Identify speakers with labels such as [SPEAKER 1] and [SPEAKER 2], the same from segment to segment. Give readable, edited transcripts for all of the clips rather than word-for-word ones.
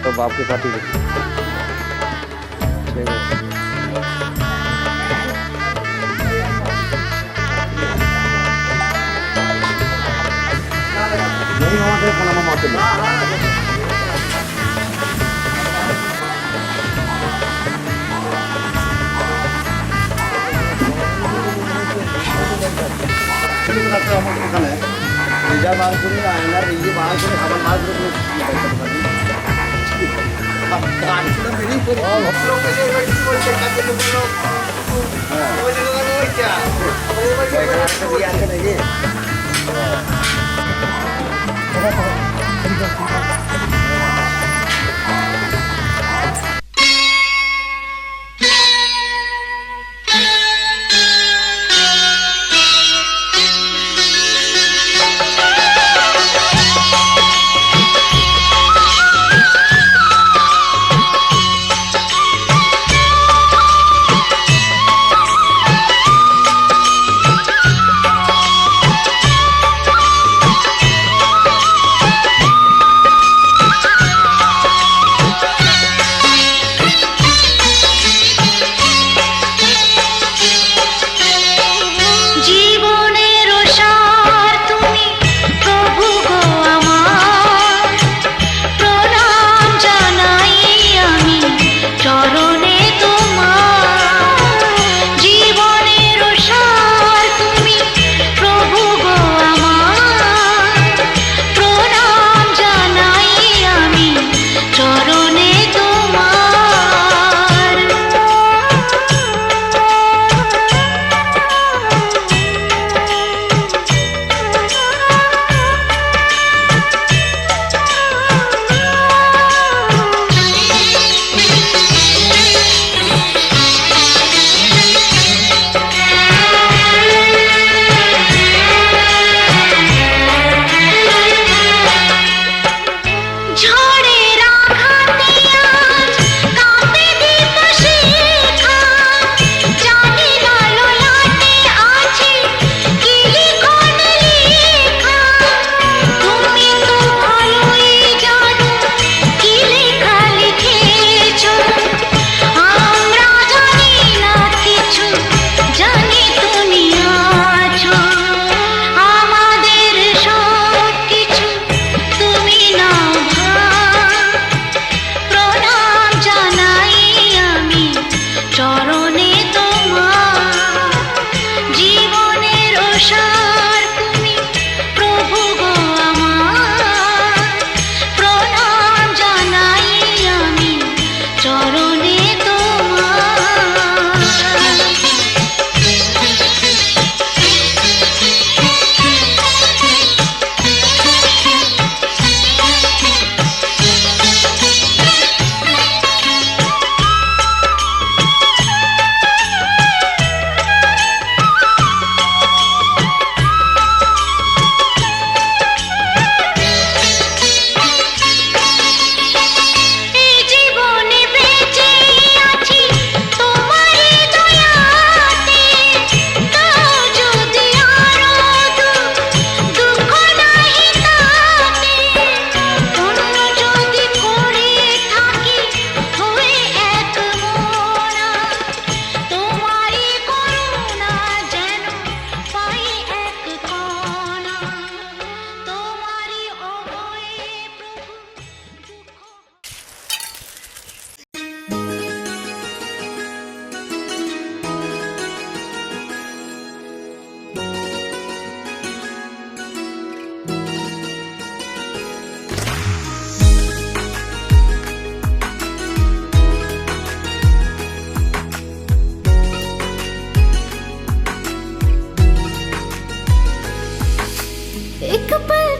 [SPEAKER 1] তো বাপকে পাঠিয়ে দিচ্ছি। ঠিক আছে। नहीं हमारे खाना में मारते हैं। खाना है। रिजा बार पूरी ना है ना रिजी बाहर से खाना बाहर से अब कान से मेरी पूरी लोग के लिए वही बोलते हैं कि लोग वो जगह वो क्या वो जगह कभी आके नहीं है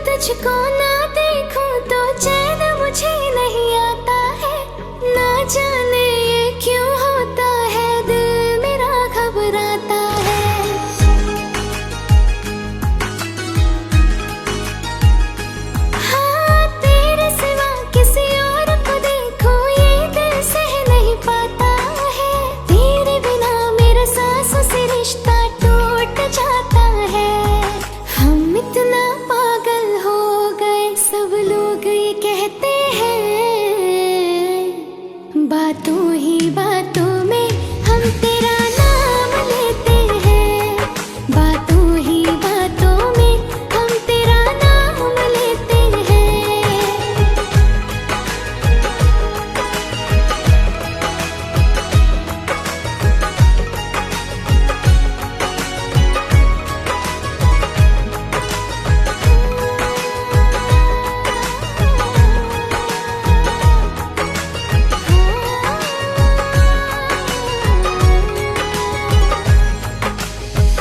[SPEAKER 2] तुझको ना देखूं तो चैन मुझे नहीं आता है, ना जाने ये क्यों होता है, दिल मेरा घबराता है। हाँ तेरे सिवा किसी और को देखूं ये दिल सह नहीं पाता है, तेरे बिना मेरा सांसों से रिश्ता टूट जाता है। हम इतना पागल हो गए सब लोग ये कहते हैं, बातों ही बातों में हम तेरा नाम लेते हैं, बातों ही बातों में हम तेरा नाम लेते हैं।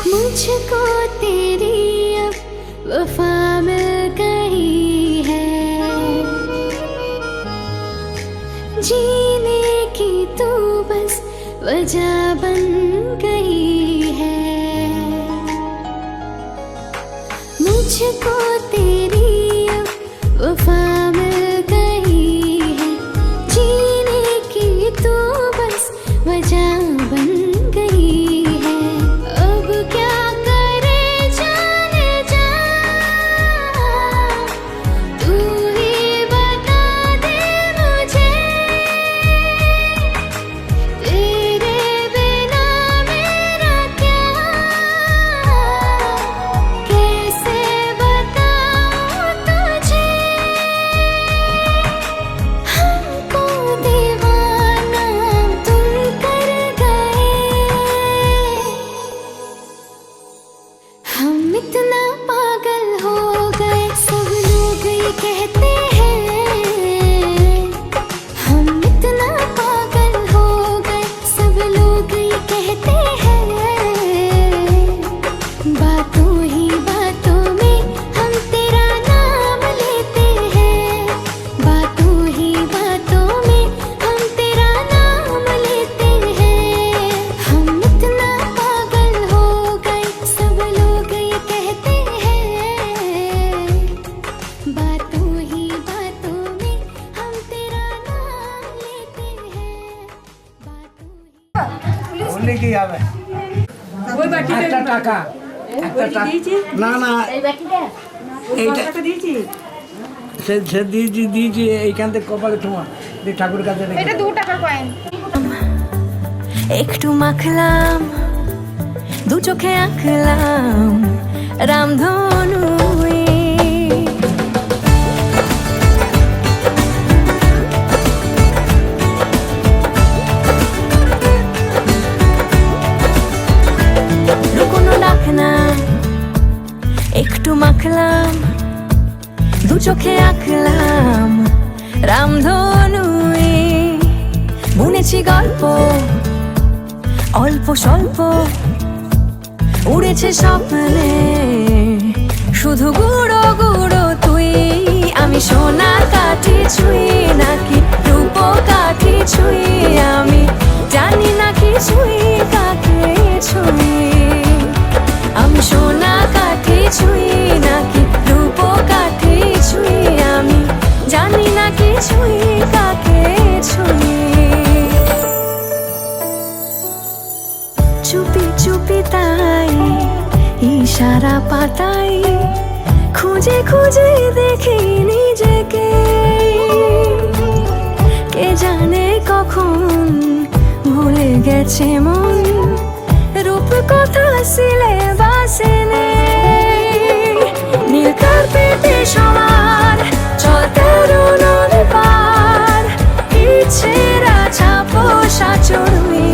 [SPEAKER 2] मुझको तेरी अब वफा मिल गई है, जीने की तू बस वजह बन गई है। मुझको तेरी अब वफा मिल गई है, जीने की तू बस वजह बन गई है। अब क्या करे जाने जा, तू ही बता दे मुझे, तेरे बिना मेरा क्या, कैसे बताऊं तुझे। हमको दीवाना तुम कर गए, हम इतना पागल हो गए, सब लोग ये कहते हैं। हम इतना पागल हो गए, सब लोग ये कहते हैं। बातों ही बातों में हम तेरा नाम लेते हैं, बातों ही बातों में हम तेरा नाम लेते हैं। हम इतना पागल हो गए, सब लोग ये कहते हैं। बातों ही बातों में हम तेरा नाम लेते हैं, बातों ही।
[SPEAKER 1] বললে কি হবে?
[SPEAKER 3] ওই বাকিটা
[SPEAKER 1] একটা টাকা একটা টাকা
[SPEAKER 3] দিয়েছি,
[SPEAKER 1] না না
[SPEAKER 3] ওই 10 টাকা দিয়েছি।
[SPEAKER 1] সে দিয়েছি এইখান থেকে কপালে তোমার দিয়ে ঠাকুর কাছে রেখে
[SPEAKER 4] এটা 2 টাকার কয়েন।
[SPEAKER 2] একটু মাখলাম, দু চোখে আঁকলাম রামধনু। কোনো ডাক না, একটু মাখলাম, দু চোখে আঁকলাম রামধনু। বুনেছি গল্প অল্প স্বল্প, উড়েছে স্বপ্নে শুধু গুঁড়ো গুঁড়ো তুই। আমি সোনা কাঠি ছুঁই নাকি রূপ কাঠি ছুঁই, আমি জানি না কি ছুঁই কাকে ছুঁই। আমি সোনা কাঠি ছুঁই নাকি রূপ কাঠি ছুঁই, আমি জানি না কি ছুঁই কাকে ছুঁই। চুপি চুপি তাই ইশারা পাতাই, খুঁজে খুঁজে দেখি নিজেকে। কে জানে কখন ভুলে গেছে মন, রূপ কথা সিলেবাসে নেই। নীল কার্পেটে সবার চলতে রুনুর পার, ইচ্ছেরা ছাপোষা চড়ুই।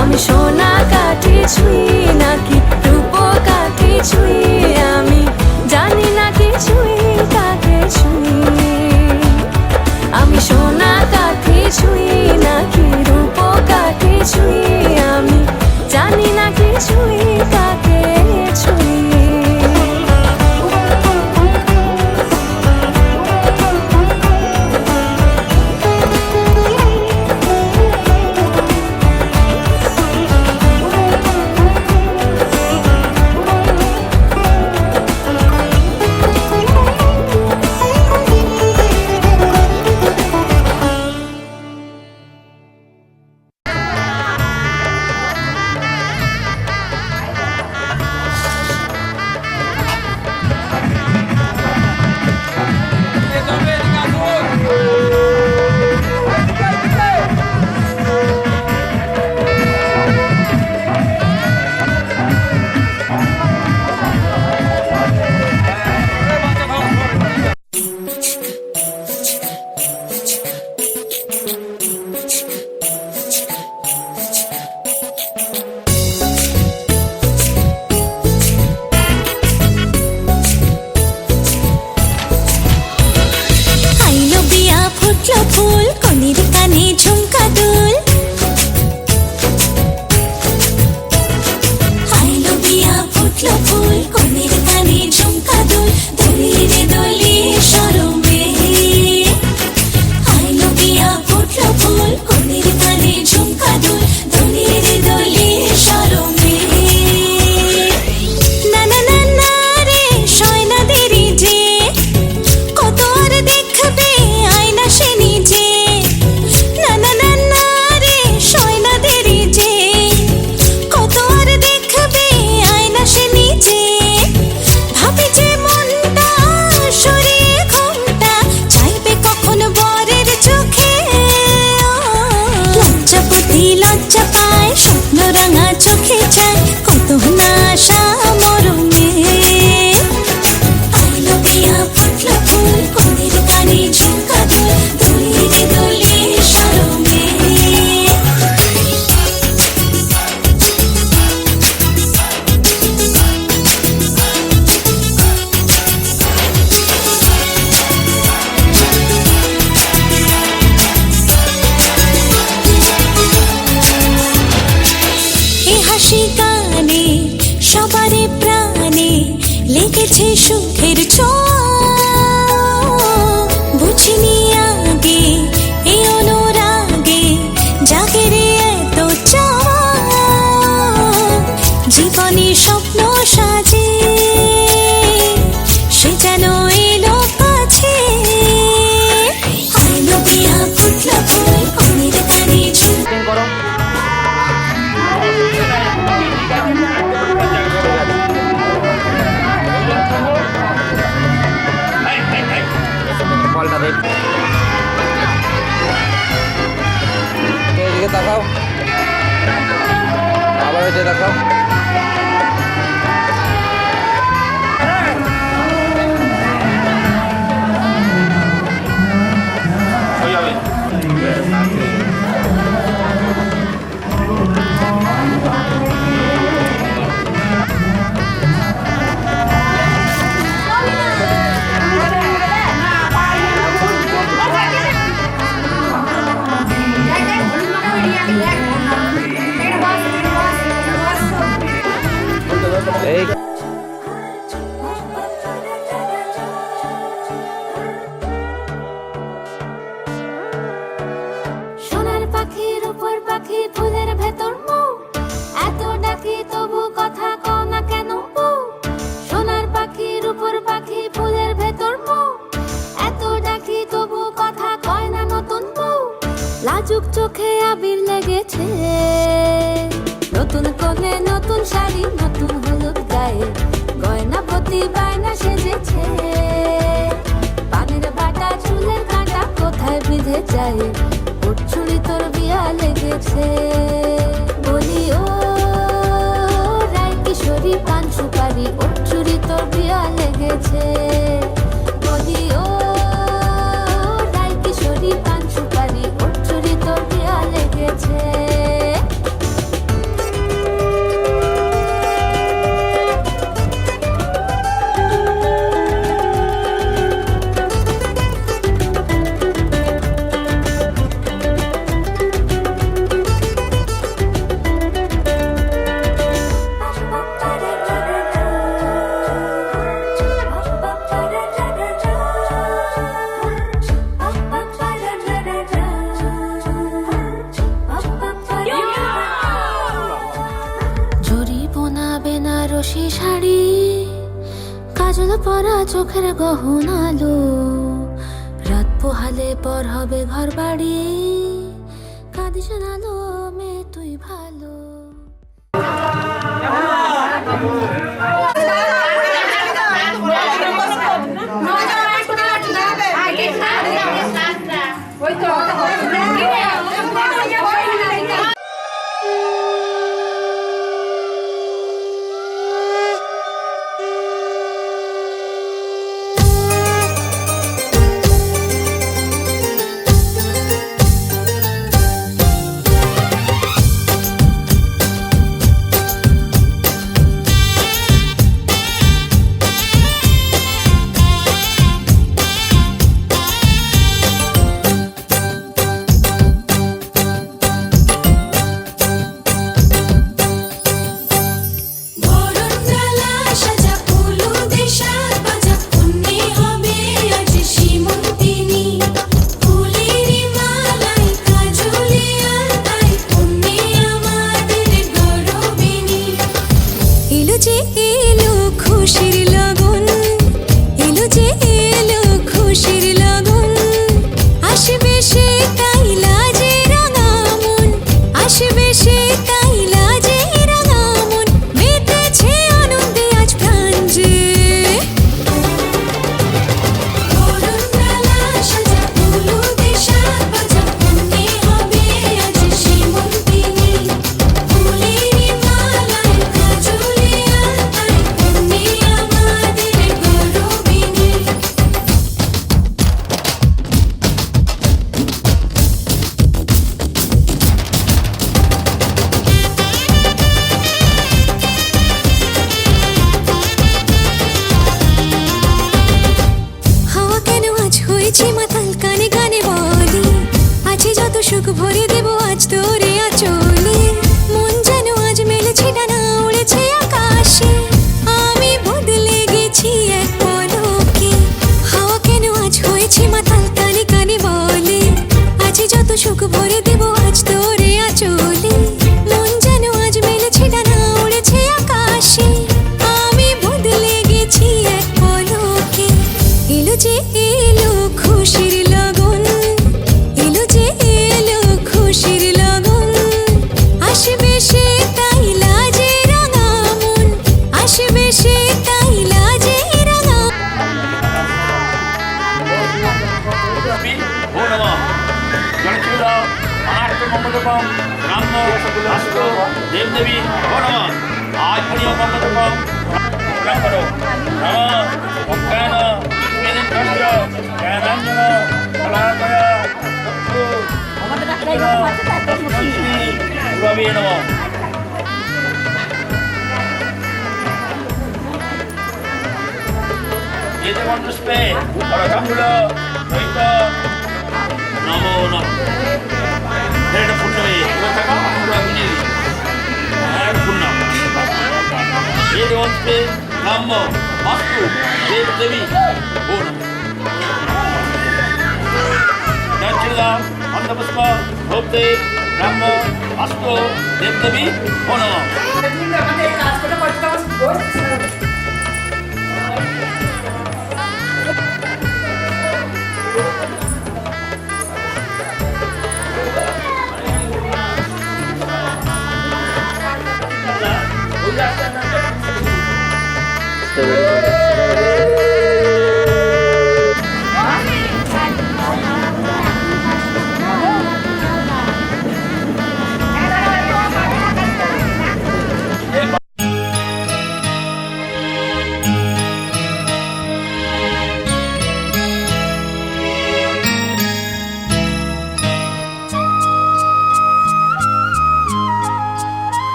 [SPEAKER 2] আমি সোনা কাঠি ছুঁই নাকি রূপ কাঠি ছুঁই, আমি জানি না কি ছুঁই কাকে ছুঁই। আমি সোনা কাঠি ছুঁই নাকি রূপ কাঠি ছুঁই, আমি জানি না কি ছুঁই কাকে ছুঁই।
[SPEAKER 4] পাল্টাবে। এদিকে দেখাও, আবার এটা দেখাও। এই
[SPEAKER 2] সোনার পাখির উপর পাখি ফুলের ভেতর মুখ এত ডাকি তবু কথা কও না কেন বউ সোনার পাখির উপর পাখি ফুলের ভেতর মুখ এত ডাকি তবু কথা কয় না নতুন বউ লাজুক চোখে আবির লেগেছে নতুন কোণে নতুন শাড়ি নতুন হলুদ গায়ে গয়না প্রতি বায়না সেজেছে পানের বাটা চুলের কাঁটা কোথায় বিঁধে যায় ওর চুড়ি তোর বিয়া লেগেছে বলি ও রায় কিশোরী পান সুপারি ওর চুড়ি তোর বিয়া লেগেছে বলি ও রায় কিশোরী পান সুপারি ওর চুড়ি তোর বিয়া লেগেছে বেনারসি শাড়ি কাজল পরা চোখের গহনালো রাত পোহালে পর হবে ঘর বাড়ি কাঁদিস নালো মে তুই ভালো সুখ ভরে দেব আজ তোরে আঁচলে মন যেন আজ মেলেছে ডানা উড়েছে আকাশে আমি বদলে গেছি এক পলকে হাওয়া কেন আজ হয়েছে মাতাল কানে কানে বলে আজ যত সুখ ভরে দেব আজ তোরে আঁচলে মন যেন আজ মেলেছে ডানা উড়েছে আকাশে আমি বদলে গেছি এক পলকে এলো যে এলো খুশির লগন এলো যে এলো খুশির
[SPEAKER 5] দেবী ও নমঃ জনচূড় অনার্থ মঙ্গলকম ব্রাহ্ম আস্ত দেবদেবী ও নমঃ আজমনীয় মঙ্গলকম ব্রাহ্মণ নমঃ অজ্ঞান মেদিন্দ্র জ্ঞানাঞ্জন ফলাকয় গুরবে নমঃ এতে মন্ত্রস্পে পরকামূল দৈত নমো নমঃ এটা পুণ্যমে থাকা পুরো অগ্নি এক পুণ্য এতে মন্ত্রস্পে ব্রাহ্ম অস্তু দেব দেবী ও নমঃ জয়চিল্লা অন্ধপুষ্প ধূপদেব ব্রাহ্ম অস্তু দেব দেবী ও নমঃ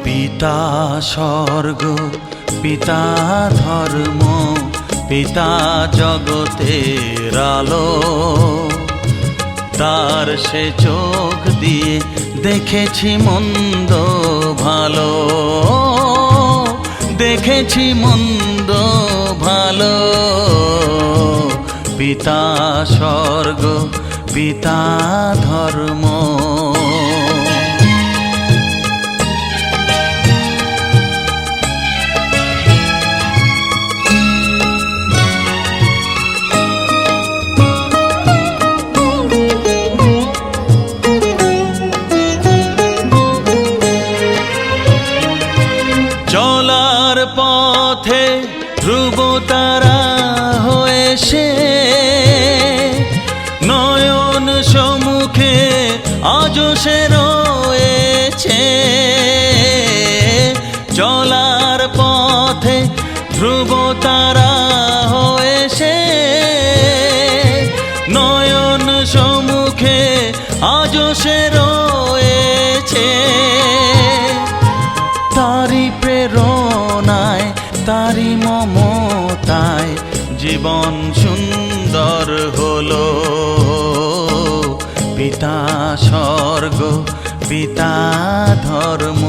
[SPEAKER 6] পিতা স্বর্গ পিতা ধর্ম পিতা জগতের আলো, তার সে চোখ দিয়ে দেখেছি মন্দ ভালো, দেখেছি মন্দ ভালো। পিতা স্বর্গ পিতা ধর্ম। চলার পথে ধ্রুব তারা হয়ে সে নয়ন সম্মুখে আজ সে রয়েছে। চলার পথে ধ্রুব তারা হয়ে সে নয়ন সম্মুখে আজ সে রয়েছে। তারি প্রেরণায় তারি মমতায় জীবন সুন্দর হলো। পিতা স্বর্গ পিতা ধর্ম।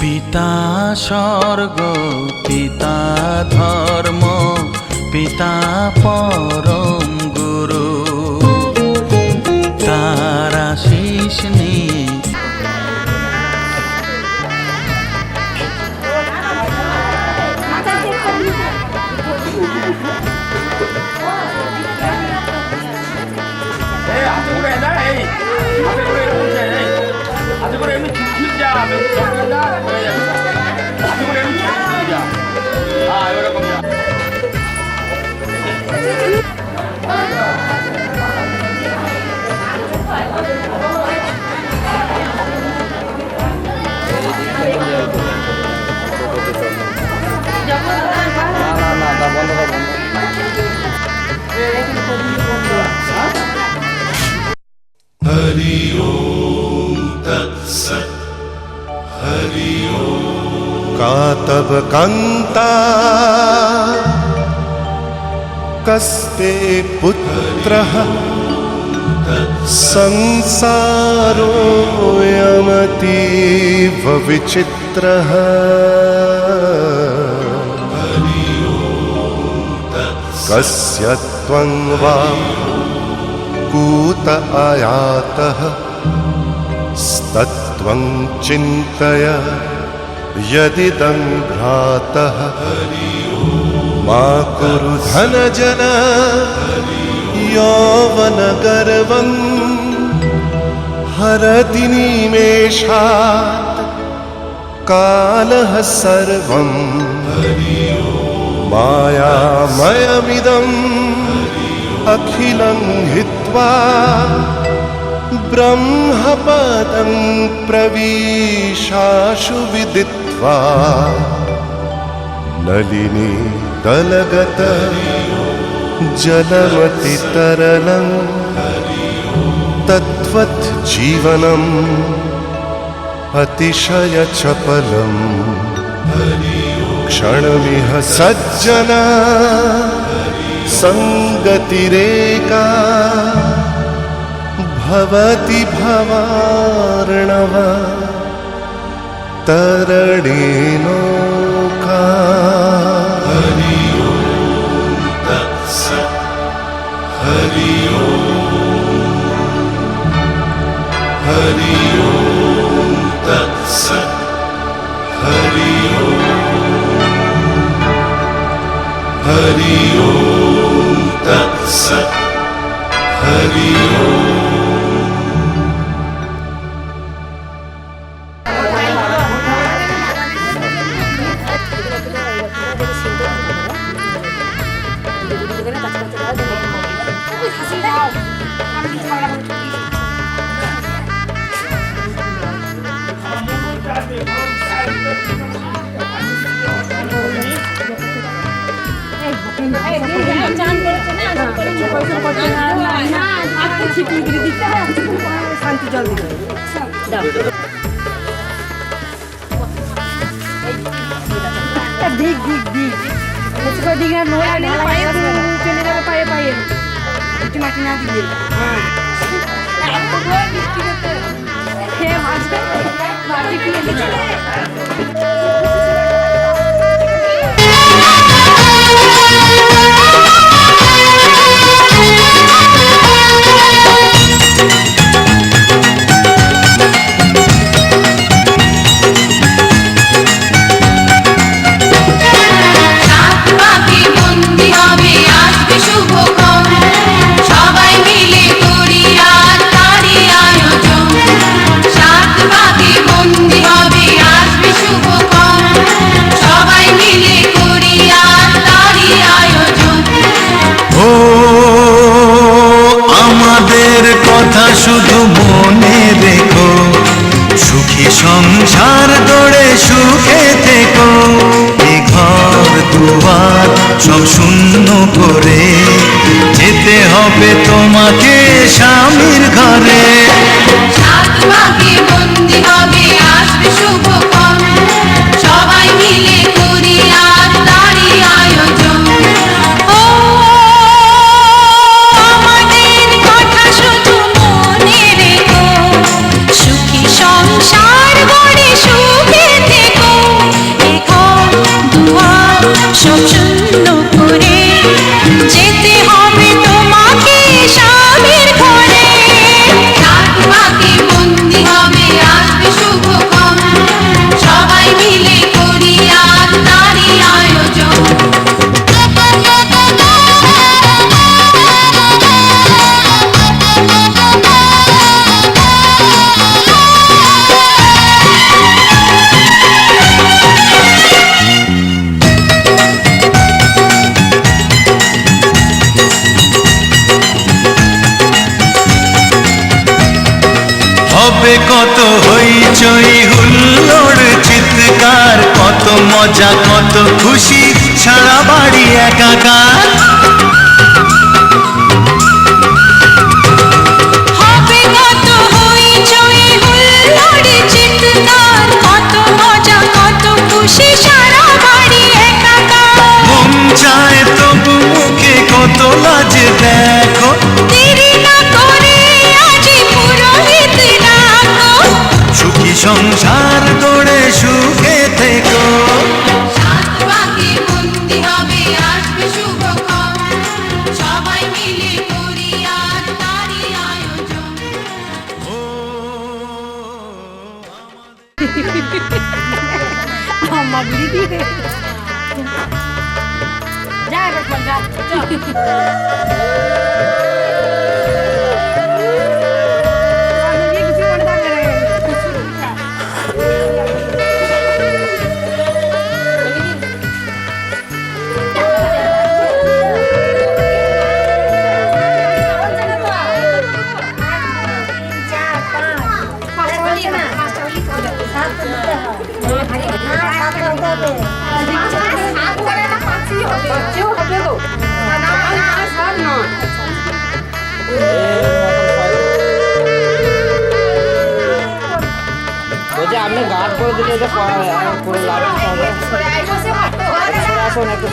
[SPEAKER 6] পিতা স্বর্গ পিতা ধর্ম পিতা পরম গুরু, তার আশীষ নিয়ে
[SPEAKER 7] हरि ओम तत्सत् हरि ओम। का तब कांता कस्ते पुत्रः संसारो यमतीव विचित्रः। कस्य त्वं वा कूत आयातः स्तत् त्वं चिन्तय यदिदं भ्रातः मा कुरु धनजन यौवनगर्वं हरति निमेषात् कालः सर्वं मायामयमिदम् अखिलं हित्वा ब्रह्मपदं प्रविशाशु विदित्वा नलिनी दलगत जलमतितरलं तद्वत् जीवनम् अतिशयचपलं क्षणमिह सज्जना संगतिरेका भवति भवार्णव तरणेनोका। हरि ओम तत्सत्। हरि ओम। हरि ओम तत्सत्। हरि ओम। हरि ओम तत्सत्। हरि ओम।
[SPEAKER 3] শান্তি জল দিতে দিক দিক দিক দিক না পায়ে চলে যাবে পায়ে পায়ে একটু মাটি না দিলে হ্যাঁ মাটি কিনে দিচ্ছে
[SPEAKER 6] শুধু মনে রেখো সুখী সংসার গড়ে সুখে থেকো এ ঘর দুয়ার সব শূন্য করে যেতে হবে তোমাকে স্বামীর ঘরে
[SPEAKER 2] সবাই মিলে করি আর তারি আয়োজন সব শূন্য করে যেতে হবে তোমাকে স্বামীর ঘরে রাতবাকে বন্দি হবে আসবে শুভক্ষণ সবাই মিলে করি আর তারি আয়োজন
[SPEAKER 6] হবে কত হইচই হুল্লোড় চিৎকার কত মজা কত খুশি সারা বাড়ি একাকার
[SPEAKER 2] হবে কত হইচই হুল্লোড় চিৎকার কত মজা কত খুশি সারা বাড়ি একাকার
[SPEAKER 6] মন চায় তবু মুখে কত লাজ দেখো
[SPEAKER 2] দেরি না করে আজি পুরোহিত ডাকো
[SPEAKER 6] সুখী সংসার গড়ে সুখে থেকো
[SPEAKER 2] সাতবাকে বন্দি হবে আসবে শুভক্ষণ সবাই মিলে করি আর তারি আয়োজন
[SPEAKER 3] আম্মা বিড়ি দিয়ে যা এবার ফোন যা কিছু মনে থাকবে না
[SPEAKER 4] বলছি আপনি গার্ড করে দিলে এটা পুরো লাভ হবে। সরে আসুন একটু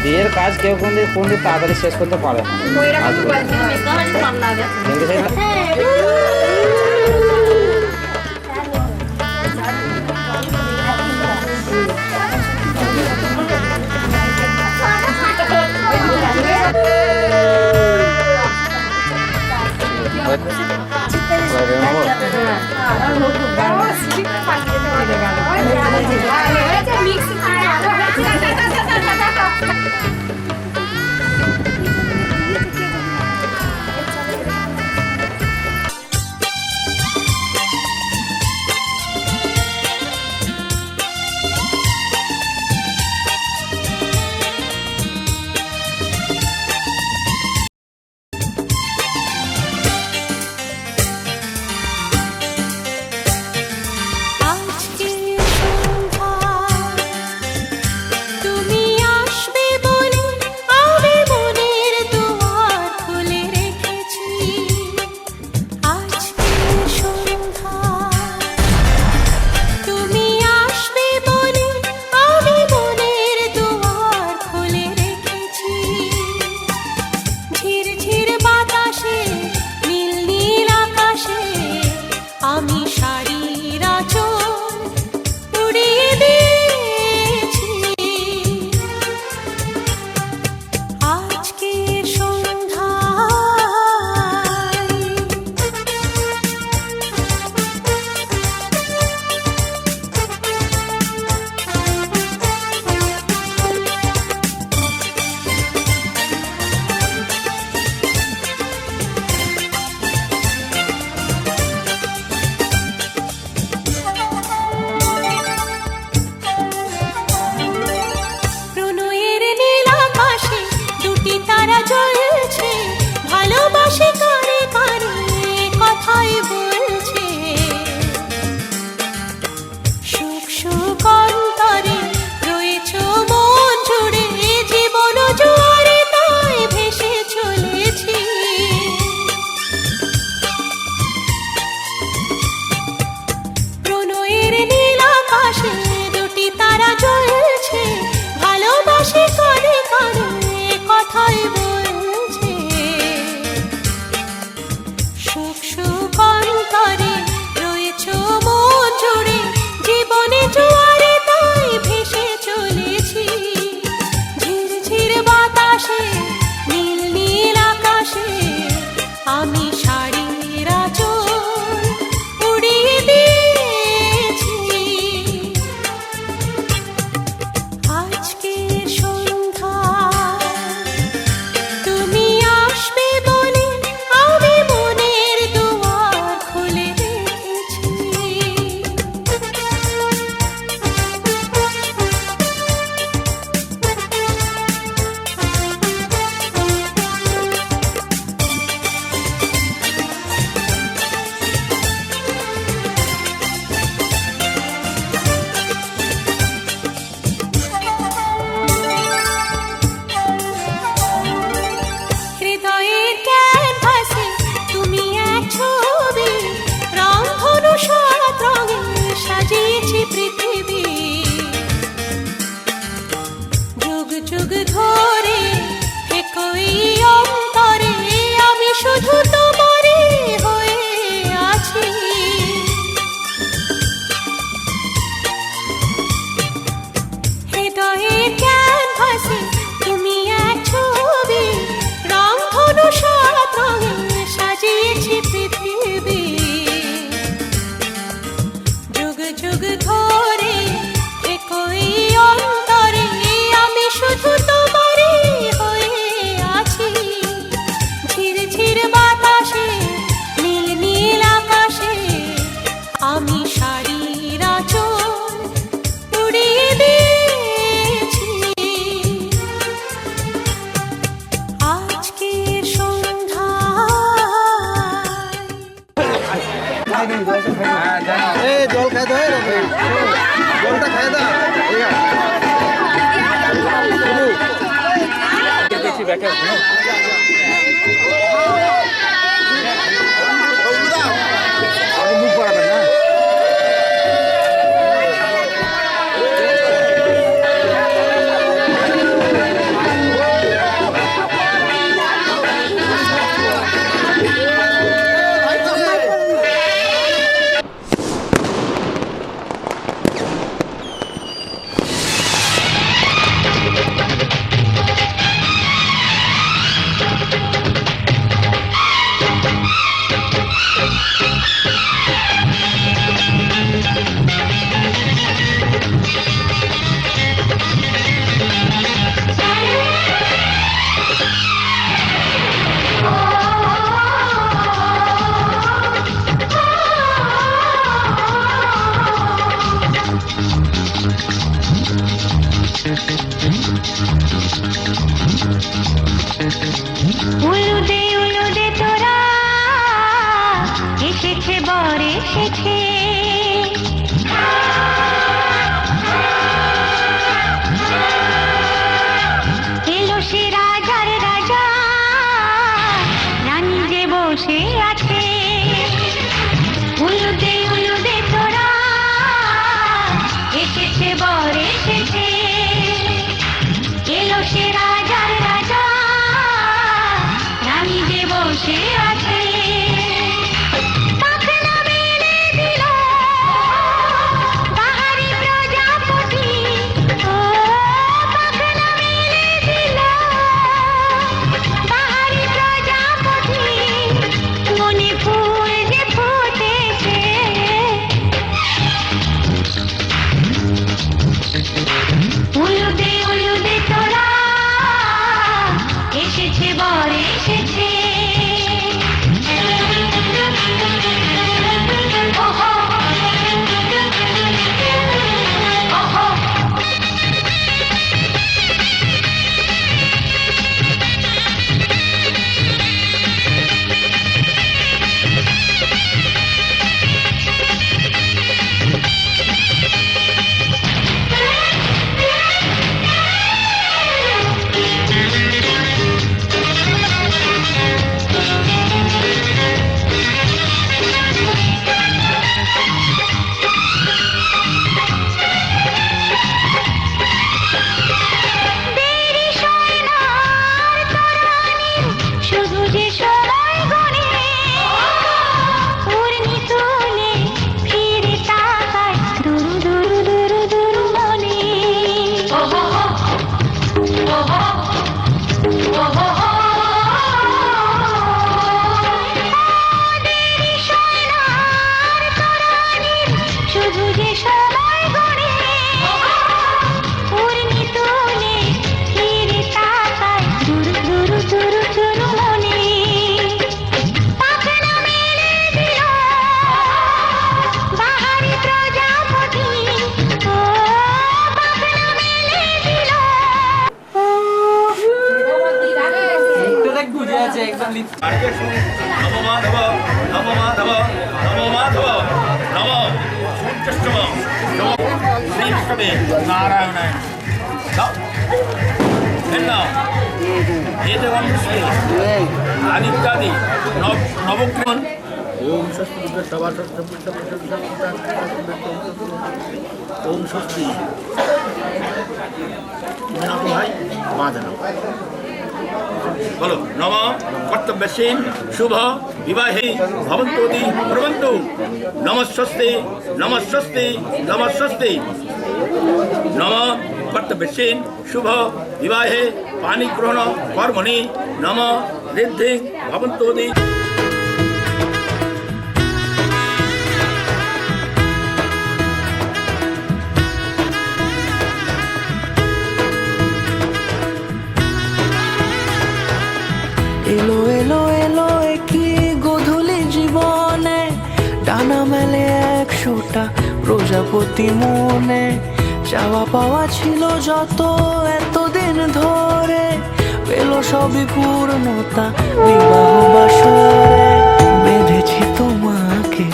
[SPEAKER 4] বিয়ের কাজ কেউ কোনদিন তাড়াতাড়ি শেষ করতে পারে না। কিন্তু সেটা
[SPEAKER 1] এই জল খাই দাও জলটা খাই দাও মুখ পড়াবেন না
[SPEAKER 2] উলুদে তোরা এসেছে বর এসেছে এলো সে রাজার রাজা রানী যে বসে আছে উলুদে তোরা এসেছে বর এসেছে এলো সে রাজার রাজা রানী যে বসে আছে পাখনা মেলে দিল বাহারি প্রজাপতি ও পাখনা মেলে দিল বাহারি প্রজাপতি মনে ফুল যে ফুটেছে উলুদে তোরা এসেছে বর এসেছে ওহো ওহো দেরি সয়নার তরানির শুধু যে সময় গণে উর্মি তুলে ফিরে তাকায় দুরু দুরু দুরু দুরু মনে ওহো ওহো ওহো দেরি সয়নার তরানির শুধু যে সময় গণে উর্মি তুলে ফিরে তাকায় দুরু দুরু দুরু দুরু মনে পাখনা মেলে দিল বাহারি প্রজাপতি ও পাখনা মেলে দিল
[SPEAKER 4] বুঝে আছে একদম
[SPEAKER 5] নম মাধব নম মাধব নম মাধব নম সূর্যষ্টম নম শ্রী বিষ্ণবে নারায়ণায় এতে বন্ধুশ্রী আদিত্যাদি নবগ্রহণ ওম ষষ্ঠী সভা ওম ষষ্ঠী ভাই মা জানাও বলো নম কর্তব্যসীন শুভ বিবাহে ভবন্তোদি প্রবন্তু নমস্বস্তি নমস্বস্তি নমস্বস্তি নম কর্তব্যসীন শুভ বিবাহে পানি গ্রহণ কর্মণি নম ঋদ্ধি ভবন্তোদি
[SPEAKER 8] এলো এলো এলো কি গোধূলি জীবনে ডানা মেলে 100টা প্রজাপতি মনে চাওয়া পাওয়া ছিল যত এতদিন ধরে পেল সবই পূর্ণতা বিবাহ বাসরে বেঁধেছি তোমাকে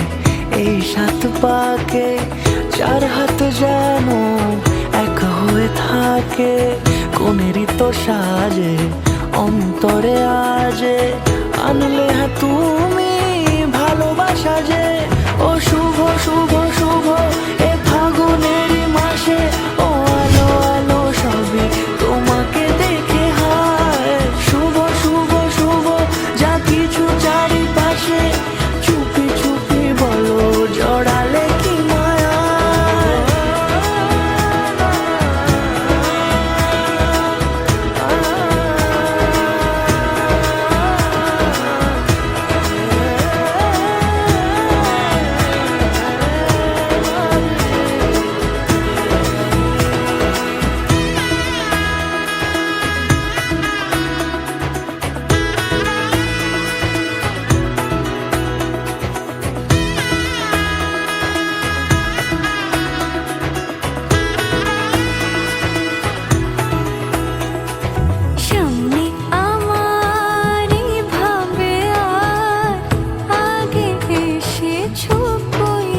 [SPEAKER 8] বুকে কোনেরই তো সাজে অন্তরে আজে আনলে হ্যাঁ তুমি ভালোবাসা যে ও শুভ শুভ শুভ এ ফাগুনেরই মাসে ও আলো আলো সবই তোমাকে দেখে হায় শুভ শুভ শুভ যা কিছু চারিপাশে চুপি চুপি বলো জড়ালে কি মায়া
[SPEAKER 2] সামনে আমারই ভাবে আর আগে এসেছো কই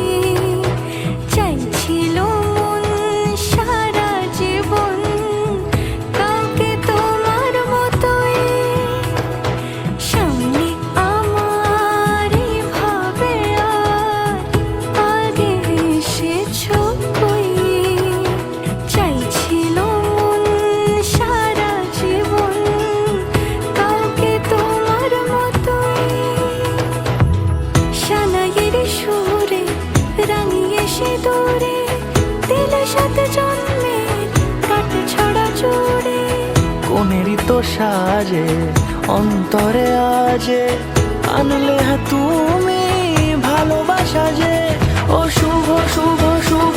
[SPEAKER 2] চাইছিল মন সারা জীবন কাউকে তোমার মতোই সামনে আমারই ভাবে আর আগে এসেছো কই চাইছিল মন সারা জীবন কাউকে তোমার মতোই সানাইয়ের সুরে রাঙিয়ে সে দূরে দিলে সাথে জন্মে কাটে ছড়া জোড়ে
[SPEAKER 8] কোনেরই তো সাজে অন্তরে আজে আনলে হ্যাঁ তুমি ভালোবাসা যে ও শুভ শুভ শুভ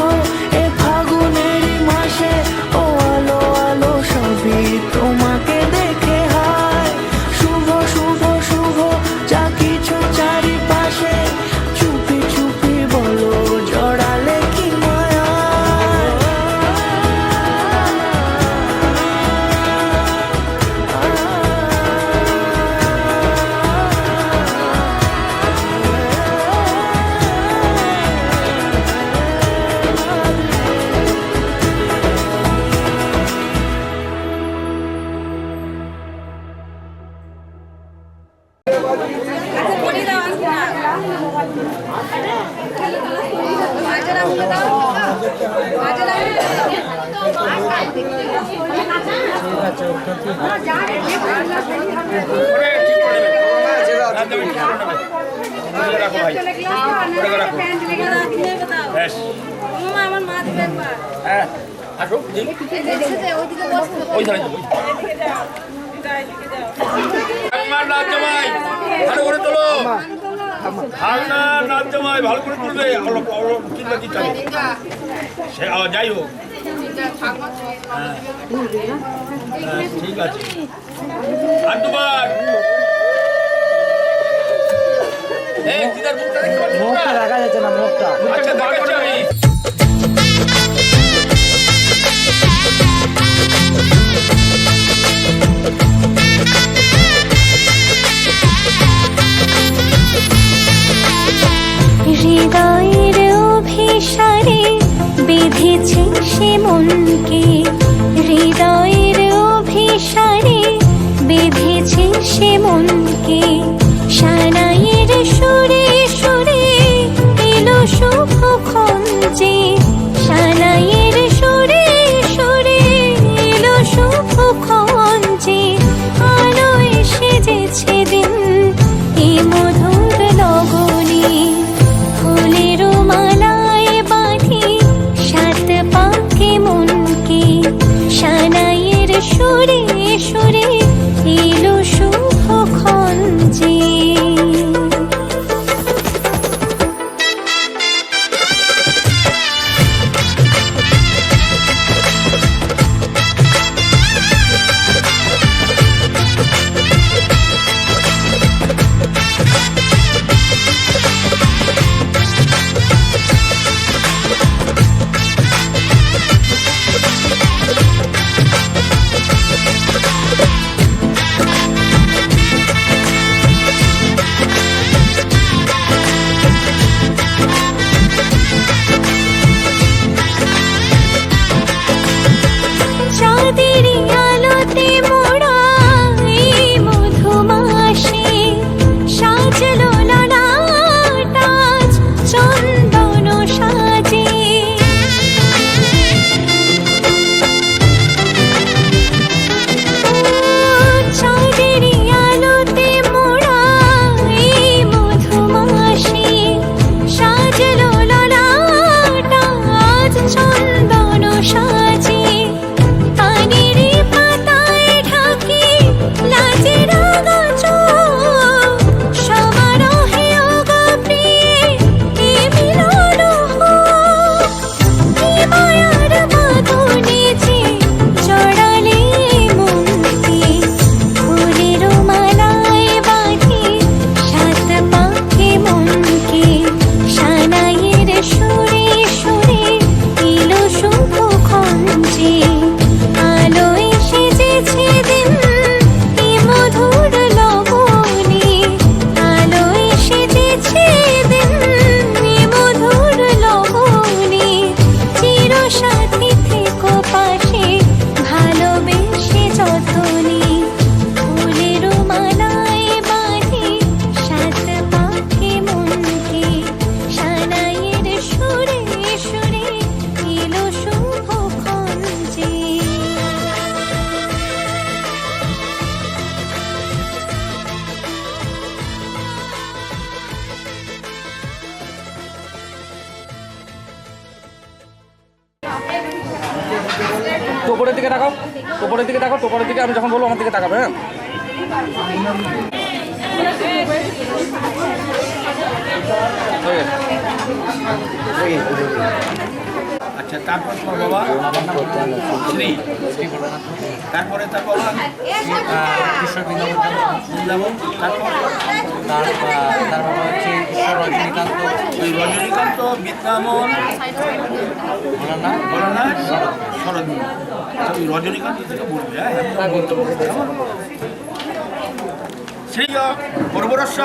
[SPEAKER 8] এ ফাগুনেরই মাসে ও আলো আলো সবই তোমাকে দেখে হায় শুভ শুভ শুভ যা কিছু চারিপাশে চুপি চুপি বলো জড়ালে কি মায়া
[SPEAKER 5] ওরে ঠিক করে নেবে। একদমই ঠিক করে নেবে। ওরে রাখো ভাই। ওরে রাখো। বেশ। হ্যাঁ, আসো, জি। ওই ধারে যাও। আমার নাচ জামাই, ভালো করে তোলো। আপনার নাচ জামাই ভালো করে তুলবে। কিংবা কি চাই সে যাই হোক। হ্যাঁ, ঠিক আছে। আর দুবার এই দিদার মুখটা দেখতে পাচ্ছি
[SPEAKER 4] মুখটা দেখা যাচ্ছে না মুখটা
[SPEAKER 5] আচ্ছা দেখাচ্ছি আমি
[SPEAKER 2] হৃদয়ের অভিসারে বেঁধেছে সে মনকে হৃদয়ের অভিসারে বেঁধেছে সে মনকে সানাইয়ের সুরে সুরে এলো শুভক্ষণ যে সানাইয়ের সুরে সুরে এলো শুভক্ষণ যে আলো এসে যেছে দিন এ মধুর লগনে ফুলের মালায় বাঁধি সাত পাকে মনকে সানাইয়ের সুরে সুরে এলো শুভক্ষণ যে
[SPEAKER 5] দিকে তাকাও, টোপরের দিকে তাকাও, টোপরের দিকে আমি যখন বলবো আমার দিকে তাকাবে। হ্যাঁ
[SPEAKER 1] আচ্ছা, তারপর তোর বাবা শ্রী, তারপরে তার বাবা কৃষ্ণ বৃন্দাবন, তারপর তার বাবা হচ্ছে রজনীকান্ত, ওই রজনীকান্ত, বিদ্যামন, বলো না শরৎ, ওই রজনীকান্ত থেকে বলবে। হ্যাঁ বলতে বলতে শ্রীয় পরবরস্য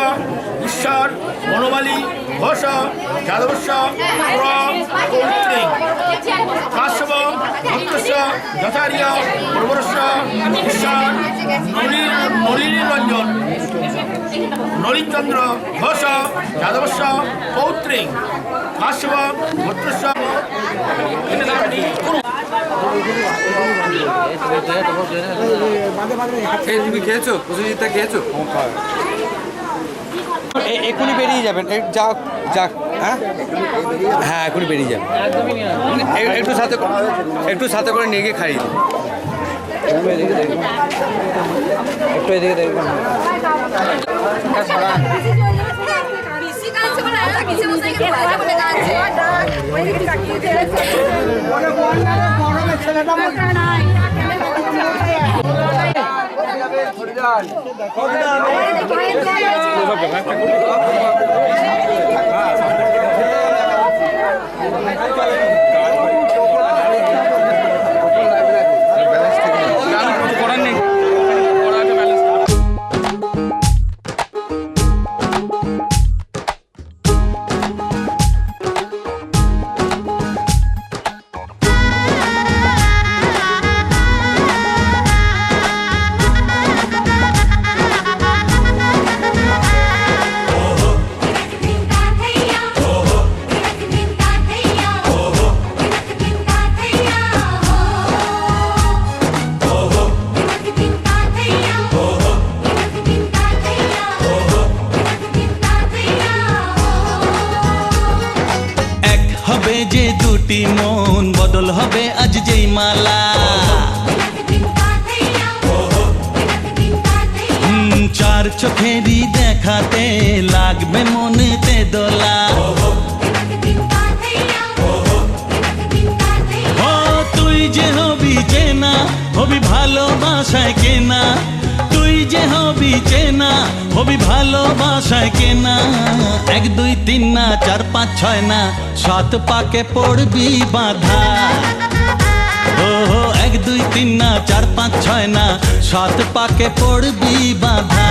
[SPEAKER 1] ঈশ্বর বনমালী ঘোষ যাদবস্য পৌত্রী কাশ্যপ ভক্তস্য যথার্য পরবরস্য ঈশ্বর নলিনীরঞ্জন নলিনচন্দ্র ঘোষ যাদবস্য পৌত্রী কাশ্যপ ভক্তস্য।
[SPEAKER 5] তুমি খেয়েছো? প্রসেনজিৎটা খেয়েছো?
[SPEAKER 4] এখনই বেরিয়ে যাবেন, যাক যাক। হ্যাঁ হ্যাঁ, এখনই বেরিয়ে যাবেন। একটু সাথে করে নিয়ে গিয়ে খাইয়ে দিন। একটু এদিকে দেখবেন।
[SPEAKER 5] করার নেই।
[SPEAKER 6] যে দুটি মন বদল হবে আজ যেই মালা, চার চোখেরই দেখাতে লাগবে মনেতে দোলা। ও তুই যে হবি চেনা, হবি ভালোবাসায় কেনা, তুই যে হবি চেনা, হবি ভালোবাসায় কেনা। 1 2 3 না 4 5 6 না 7 পাকে পড়বি বাঁধা। ও 1 2 3 না 4 5 6 না 7 পাকে পড়বি বাঁধা।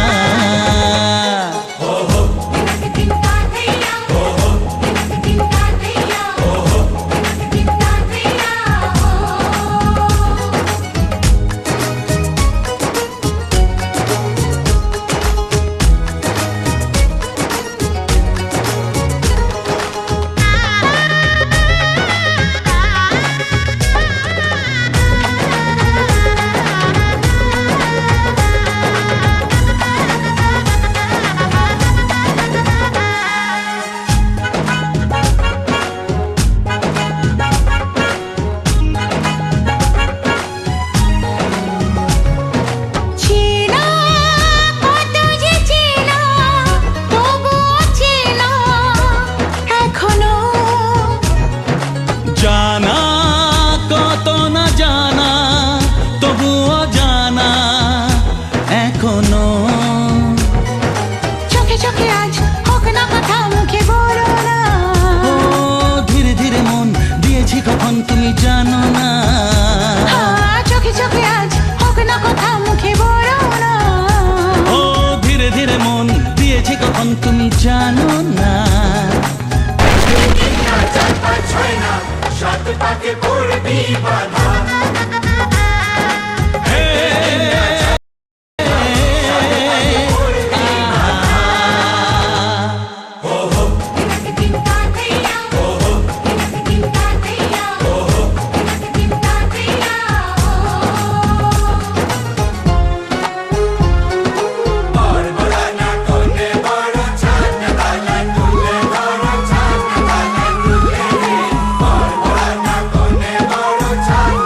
[SPEAKER 6] তুমি জানো না।
[SPEAKER 7] time.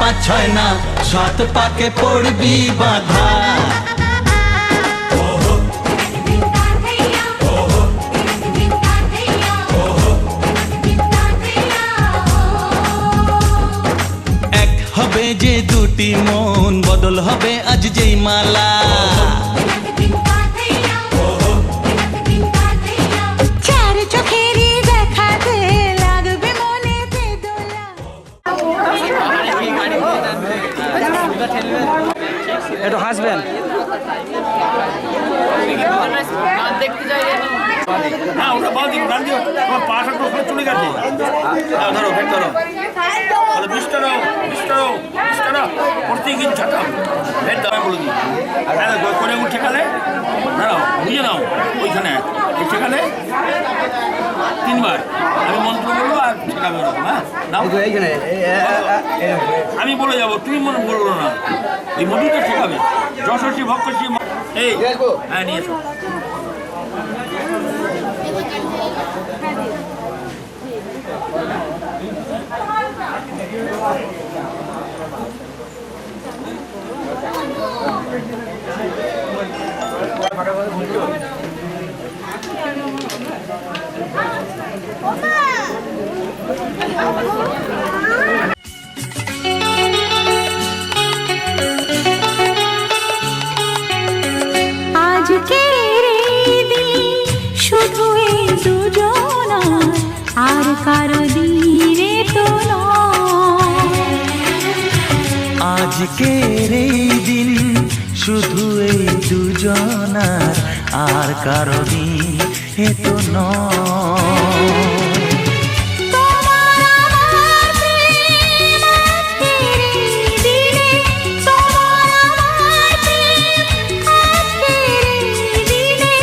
[SPEAKER 6] 5 6 না 7 পাকে পড়বি বাধা এক হবে যে দুটি মন বদল হবে আজ যেই মালা
[SPEAKER 2] চার চোখেরই দেখাতে লাগবে মনেতে দোলা।
[SPEAKER 4] একটু হাসবেন
[SPEAKER 5] না ওটা বাদ দিও ডান দিও তোমার পাটা তো ওখানে চলে গেছে ধরো ফের ধরো তাহলে বিশটা প্রত্যেকদিন ছাটা ফের দাঁড়া বলে দিই করে উঠে গেলে দাঁড়াও বুঝে নাও ওইখানে এসে গেলে 3 বার আমি মন্ত্র বলবো আর শেখাবে ওরকম হ্যাঁ নাও
[SPEAKER 4] এইখানে
[SPEAKER 5] আমি বলে যাবো তুমি মনে বলবো না এই মধুটা শেখাবে যশস্বী ভক্ষসী এই হ্যাঁ নিয়ে এসো
[SPEAKER 2] আজকের এই দিন শুধু এই দুজনার আর কারো দিনে তো নয়।
[SPEAKER 6] আজকের এই দিন শুধু এই দুজনার আর কারো দিন এ তো নয়
[SPEAKER 2] তোমার আমার প্রেম আজকের এই দিনে, তোমার আমার প্রেম আজকের এই দিনে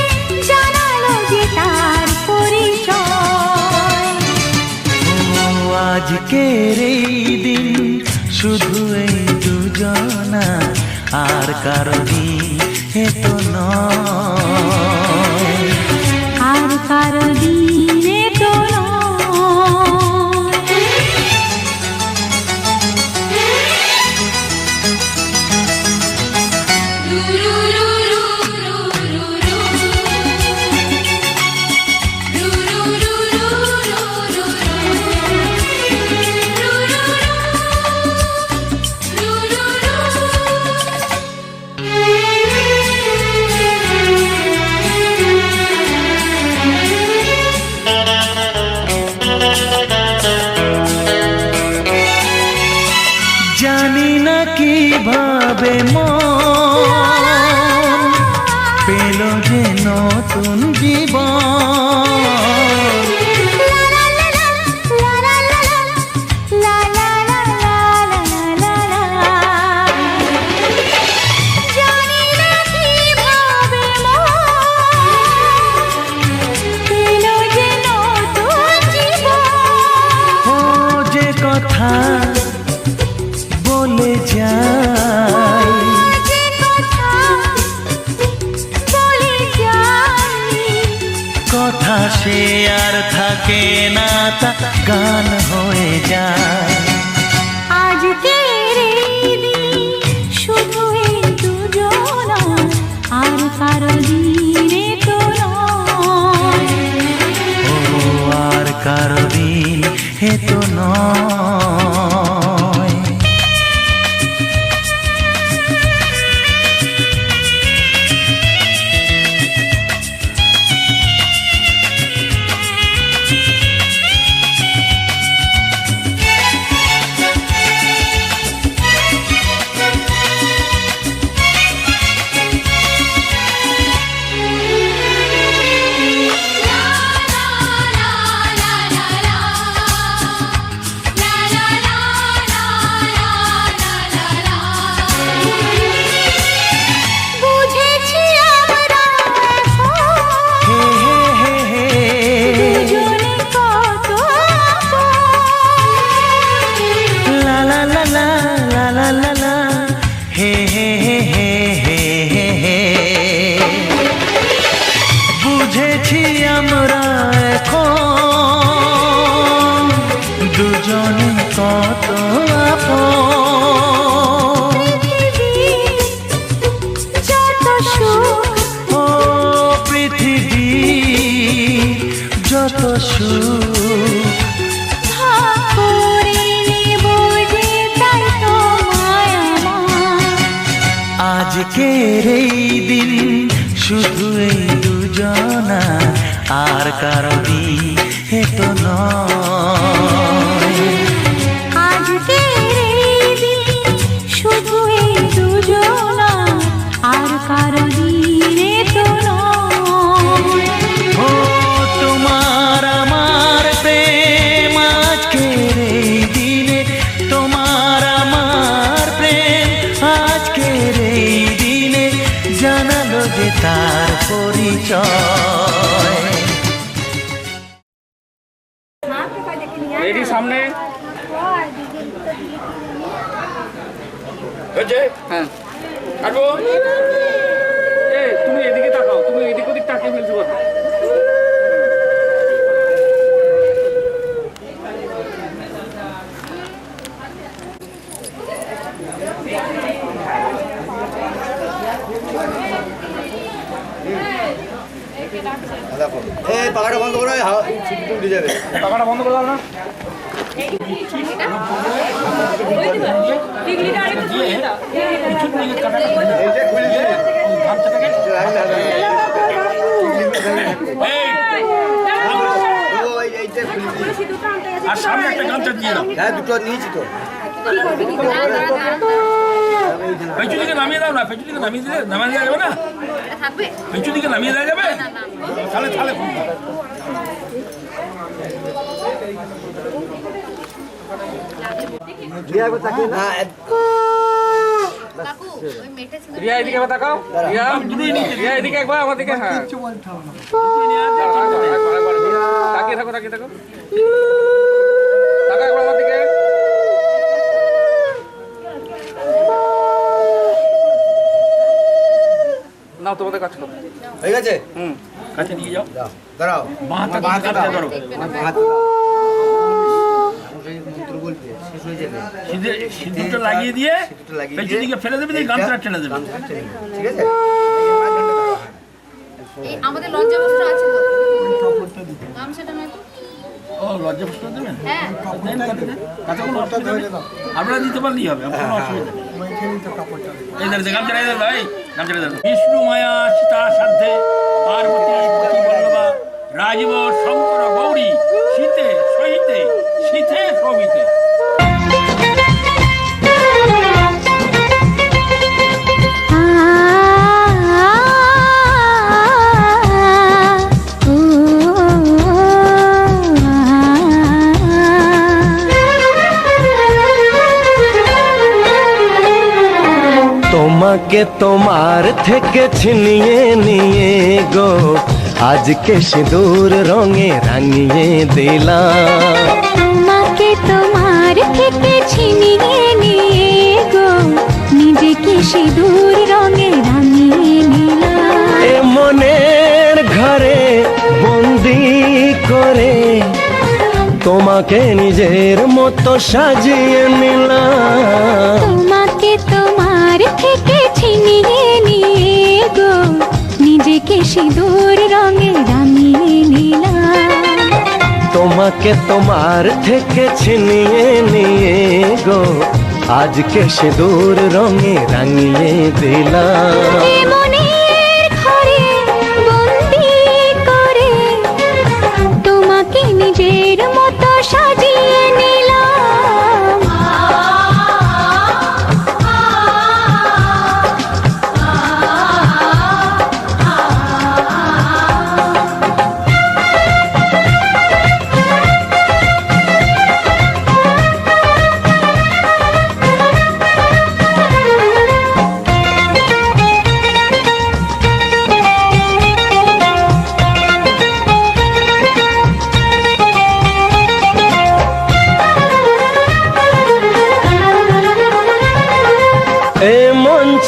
[SPEAKER 2] জানালো যে তার পরিচয়।
[SPEAKER 6] ও আজকের এই দিন শুধু এই দুজনার আর কারো দিন এ তো নয়
[SPEAKER 2] আর কারো দিনে তো নয়।
[SPEAKER 6] জানি না কিভাবে মন পেল যে নতুন জীবন ও যে কথা বলে যায় কথা সে আর থাকে না তা গান হয়ে যায়
[SPEAKER 2] আজকের এই দিন শুধু এই দুজনার আর কারো দিনে তো নয়।
[SPEAKER 6] ও আর কারো দিন এ তো নয়
[SPEAKER 2] বুঝেছি আমরা এখন দুজনে কত আপন।
[SPEAKER 6] লা লা লা লা লা লা লা লা হে হে হে হে হে হে হে বুঝেছি আমরা এখন দুজনে কত আপন
[SPEAKER 8] যত সুখ
[SPEAKER 2] ভাগ করে নেব যে তাই তো মায়া আমার।
[SPEAKER 8] আজকের এই দিন শুধু এই দুজনা, আর কারো বিয়ে তো নয়।
[SPEAKER 2] আজকের এই দিন শুধু এই দুজনা, আর কারো দিনে তো নয়।
[SPEAKER 8] ও তোমার আমার প্রেম আজকের এই দিনে, তোমার আমার প্রেম আজকের এই দিনে জানালো যে তার পরিচয়।
[SPEAKER 5] রেডি সামনে হয়েছে? হ্যাঁ কাটবো। তুমি এদিকে তাকাও, তুমি এদিক ওদিক তাকিয়ে ফেলছো কথা।
[SPEAKER 1] এই পাখাটা বন্ধ করে ছিটকে উঠে যাবে।
[SPEAKER 5] টাকাটা বন্ধ করে দাও না।
[SPEAKER 1] এইটা খুলে দিয়ে এইটা খুলে দিয়ে
[SPEAKER 5] আর সামনে একটা গামছা দিয়ে দাও।
[SPEAKER 1] হ্যাঁ দুটো নিয়েছি তো।
[SPEAKER 5] পেছু দিকে নামিয়ে দাও না, পেছু দিকে নামিয়ে দিলে নামিয়ে দেওয়া যাবে না? পেছু দিকে নামিয়ে দেওয়া যাবে? তাহলে তাহলে রিয়া এদিকে একবার তাকাও। রিয়া রিয়া এদিকে একবার আমার দিকে। হ্যাঁ তাকিয়ে থাকো, তাকিয়ে থাকো, তাকাও একবার আমার দিকে। নাও তোমাদের কাছে করো।
[SPEAKER 1] হয়ে গেছে?
[SPEAKER 5] কাছে নিয়ে যাও।
[SPEAKER 1] দাঁড়াও
[SPEAKER 5] বাঁ হাতে ধরো।
[SPEAKER 1] মন্ত্র বলবে শেষ হয়ে যাবে।
[SPEAKER 5] সিঁদুরটা লাগিয়ে দিয়ে পেছন দিকে ফেলে দেবে, দিয়ে গামছাটা টেনে দেবে।
[SPEAKER 1] ঠিক আছে?
[SPEAKER 9] এই আমাদের লজ্জা বস্ত্র আছে তো গামছাটা নয় তো?
[SPEAKER 5] ও লজ্জা বস্ত্র দেবেন?
[SPEAKER 9] হ্যাঁ
[SPEAKER 5] কাছে কোনো অসুবিধা নেই, আপনারা দিতে পারলেই হবে, আমার কোনো অসুবিধা নেই। এই ধরে গামছাটা এই ধরো, এই গামছাটা ধরো। বিষ্ণু মায়া সীতা সাধ্যে পার্বতী পতি বল্লভা রাজীব শঙ্কর গৌরী শীতে সহিতে শীতে সবিতে।
[SPEAKER 8] তোমাকে তোমার থেকে ছিনিয়ে নিয়ে গো আজকে সিঁদুর রঙে রাঙিয়ে দিলাম।
[SPEAKER 2] তোমাকে তোমার থেকে ছিনিয়ে নিয়ে গো নিজেকে সিঁদুর রঙে রাঙিয়ে নিলাম।
[SPEAKER 8] এ মনের ঘরে বন্দি করে তোমাকে নিজের মতো সাজিয়ে নিলাম।
[SPEAKER 2] তোমাকে তোমার থেকে ছিনিয়ে নিয়ে গো নিজেকে সিঁদুর রঙে রাঙিয়ে নিলাম।
[SPEAKER 8] তোমাকে তোমার থেকে ছিনিয়ে নিয়ে গো আজকে সিঁদুর রঙে রাঙিয়ে দিলাম।
[SPEAKER 2] এ মনের ঘরে বন্দি করে তোমাকে নিজের মতো সাজিয়ে নিলাম।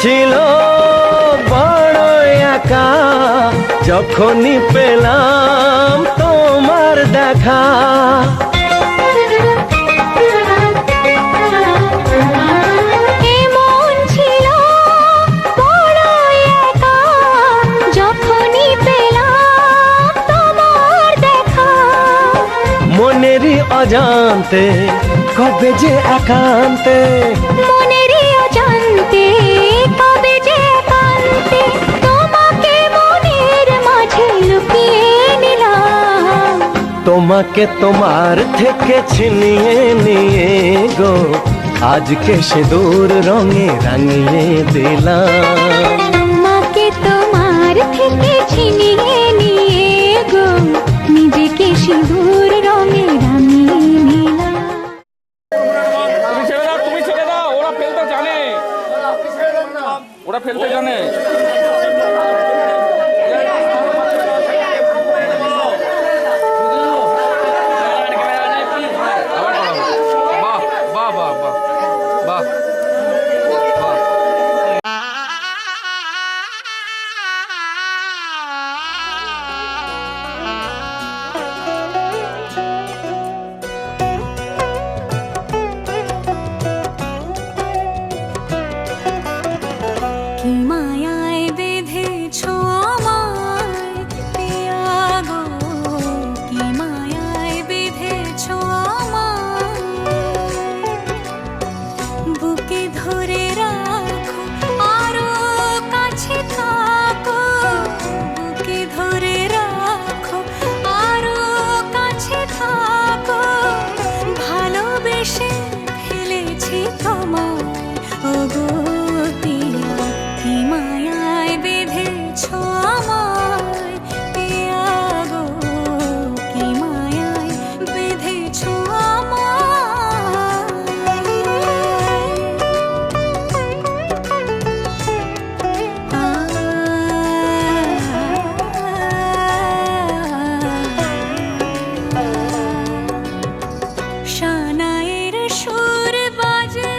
[SPEAKER 8] ছিল বড় একা যখনই পেলাম তোমার দেখা।
[SPEAKER 2] এমন ছিল বড় একা যখনই পেলাম তোমার দেখা।
[SPEAKER 8] অজান্তে কবে যে একান্তে
[SPEAKER 2] মনেরই অজান্তে কবে যে একান্তে তোমাকে মনের মাঝে লুকিয়ে নিলাম।
[SPEAKER 8] তোমাকে তোমার থেকে ছিনিয়ে নিয়ে গো আজকে সিঁদুর রঙে রাঙিয়ে দিলাম।
[SPEAKER 2] তোমাকে তোমার থেকে ছিনিয়ে নিয়ে গো নিজেকে সিঁদুর রঙে রাঙিয়ে নিলাম।
[SPEAKER 5] তুমি ছেড়ে দাও, ওরা ফেলতে জানে, ওরা ফেলতে জানে। বাহ বাহ বাহ বাহ বাহ।
[SPEAKER 2] কি মায়ায় বেঁধেছো আমায় পিয়া গো, কি মায়ায় বেঁধেছো আমায়, বুকে ধরে রাখো আরো কাছে থাকো, বুকে ধরে রাখো আরো কাছে থাকো, ভালোবেসে ফেলেছি তোমায় ওগো পিয়া, কি মায়ায় বেঁধেছো আমায় পিয়া গো, কি মায়ায় বেঁধেছো শানায়ের সুর বাজে,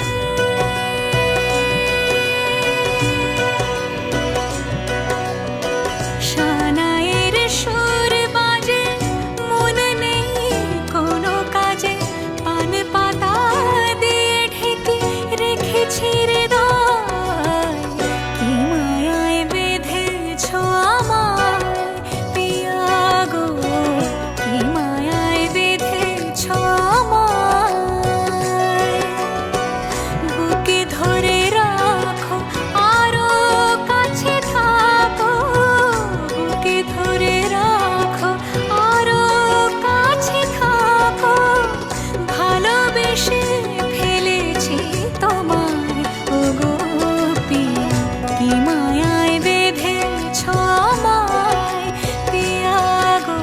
[SPEAKER 2] শানায়ের সুর বাজে, মন নেই কোনো কাজে, পান পাতা দিয়ে ঢেকে রেখেছি হৃদয়, কি মায়ায় বেঁধেছো আমায় পিয়া গো, কি মায়ায় বেঁধেছো আমায়, বুকে ধরে রাখো আরো কাছে থাকো, বুকে ধরে রাখো আরো কাছে থাকো, ভালোবেসে ফেলেছি তোমায় ওগো পিয়া, কি মায়ায় বেঁধেছো আমায় পিয়া গো,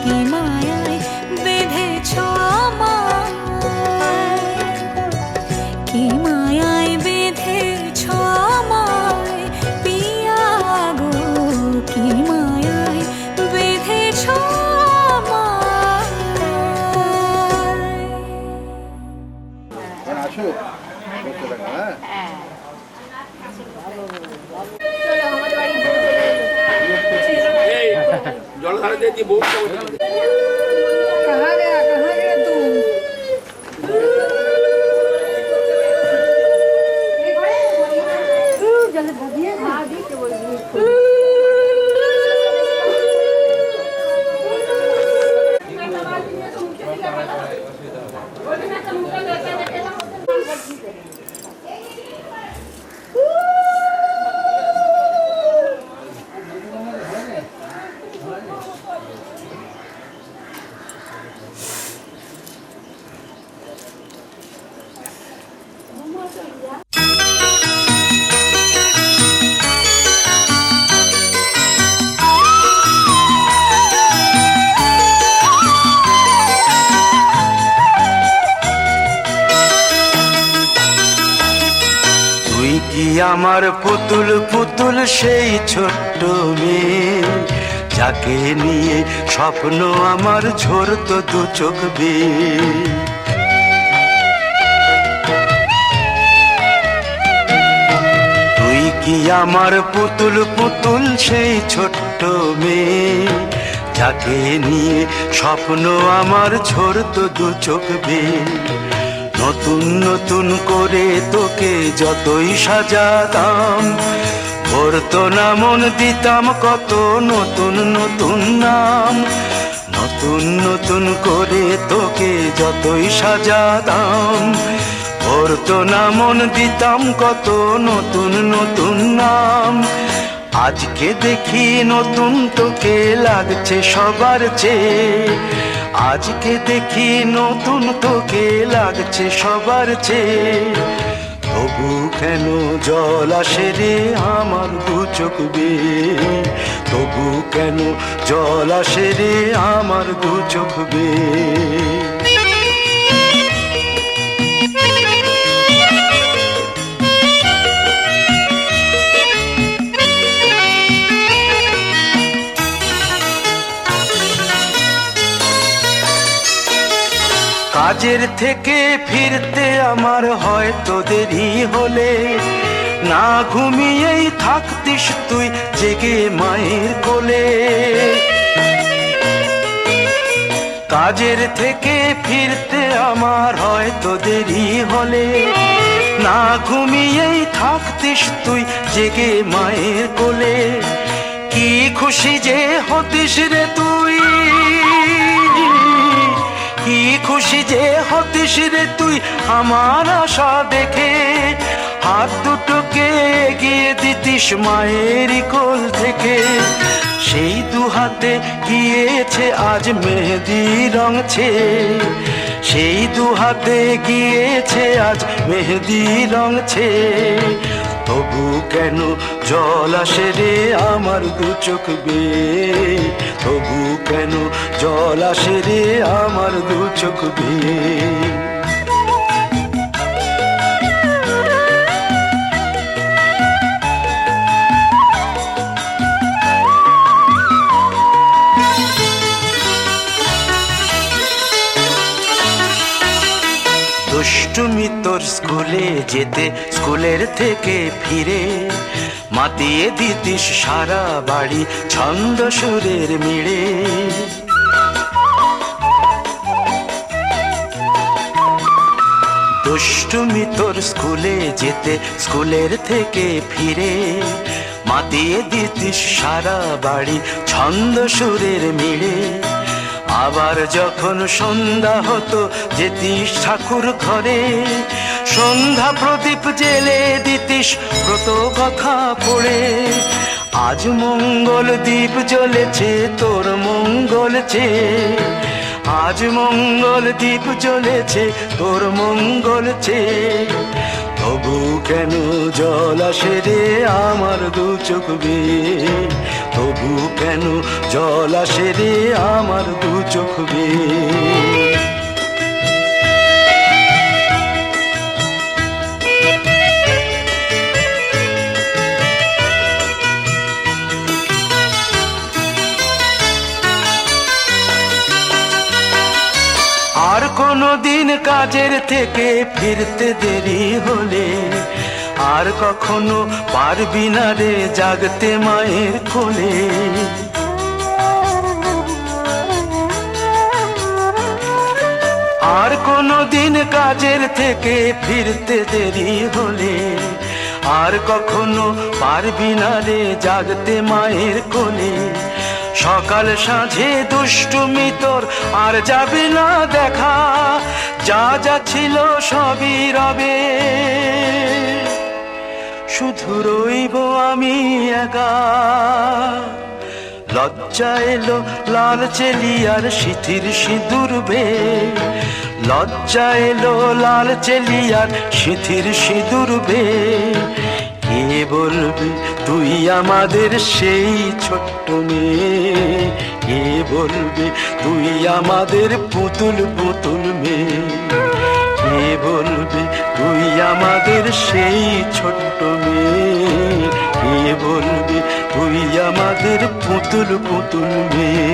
[SPEAKER 2] কি মায়ায় বেঁধেছো আমায়, কি মায়ায় বেঁধেছো আমায় পিয়া গো, কি মায়ায় বেঁধেছো আমায়।
[SPEAKER 1] আসো হ্যাঁ
[SPEAKER 5] এই জলধারা দিয়ে বউ
[SPEAKER 8] আমার পুতুল পুতুল সেই ছোট্ট মেয়ে, যাকে নিয়ে স্বপ্ন আমার ঝরতো দু চোখ বেয়ে। তুই কি আমার পুতুল পুতুল সেই ছোট্ট মেয়ে, যাকে নিয়ে স্বপ্ন আমার ঝরতো দু চোখ বেয়ে। নতুন নতুন করে তোকে যতই সাজাতাম, ভরতো না মন, দিতাম কত নতুন নতুন নাম। নতুন নতুন করে তোকে যতই সাজাতাম ভরতো না মন, দিতাম কত নতুন নতুন নাম। আজকে দেখি নতুন তোকে লাগছে সবার চেয়ে, আজকে দেখি নতুন তোকে লাগছে সবার চেয়ে। তবু কেন জল আসে রে আমার দু চোখ বেয়ে, তবু কেন জল আসে রে আমার দু চোখ বেয়ে। কাজের থেকে ফিরতে আমার হয়তো দেরি হলে, না ঘুমিয়েই থাকতিস তুই জেগে মায়ের কোলে। কাজের থেকে ফিরতে আমার হয়তো দেরি হলে, না ঘুমিয়েই থাকতিস তুই জেগে মায়ের কোলে। কি খুশি যে হতিস রে তুই, কি খুশি যে হতিস রে তুই আমার আশা দেখে। হাত দুটোকে এগিয়ে দিতিস মায়ের কোল থেকে, সেই দু হাতে গিয়েছে আজ মেহেদি রং ছেয়ে, সেই দু হাতে গিয়েছে আজ মেহেদি রং ছেয়ে। তবু কেন জল আসে রে আমার দু চোখ বেয়ে, তবু কেন জল আসে রে আমার দু চোখ বেয়ে। দুষ্টুমি তোর স্কুলে যেতে, স্কুলের থেকে ফিরে মাতিয়ে দিতিস সারা বাড়ি ছন্দ সুরের মিড়ে। দুষ্টুমি তোর স্কুলে যেতে, স্কুলের থেকে ফিরে মাতিয়ে দিতিস সারা বাড়ি ছন্দ সুরের মিড়ে। আবার যখন সন্ধ্যা হতো যেতিস ঠাকুর ঘরে, সন্ধ্যা প্রদীপ জেলে দিতিস ব্রত কথা পড়ে। আজ মঙ্গল দ্বীপ জ্বলেছে তোর মঙ্গল চেয়ে, আজ মঙ্গল দ্বীপ জ্বলেছে তোর মঙ্গল চেয়ে। তবু কেন জল আসে রে আমার দু চোখ বেয়ে, তবু কেন জল আসে রে আমার দু চোখ বেয়ে। আর কোনো দিন কাজের থেকে ফিরতে দেরি হলে, আর কখনো পারবি না রে জাগতে মায়ের কোলে। আর কোনো দিন কাজের থেকে ফিরতে দেরি হলে, আর কখনো পারবি না রে জাগতে মায়ের কোলে। সকাল সাঁঝে দুষ্টুমি তোর আর যাবে না দেখা, যা যা ছিল সবই রবে, শুধু রইব আমি একা। লজ্জা এলো লাল চেলিয়ার সিথির সিঁদুর বেয়ে, লজ্জা এলো লাল চেলিয়ার সিথির সিঁদুর বেয়ে। কে বলবে তুই আমাদের সেই ছোট্ট মেয়ে, কে বলবে তুই আমাদের পুতুল পুতুল মেয়ে, কে বলবে তুই আমাদের সেই ছোট্ট মেয়ে, কে বলবে তুই আমাদের পুতুল পুতুল মেয়ে।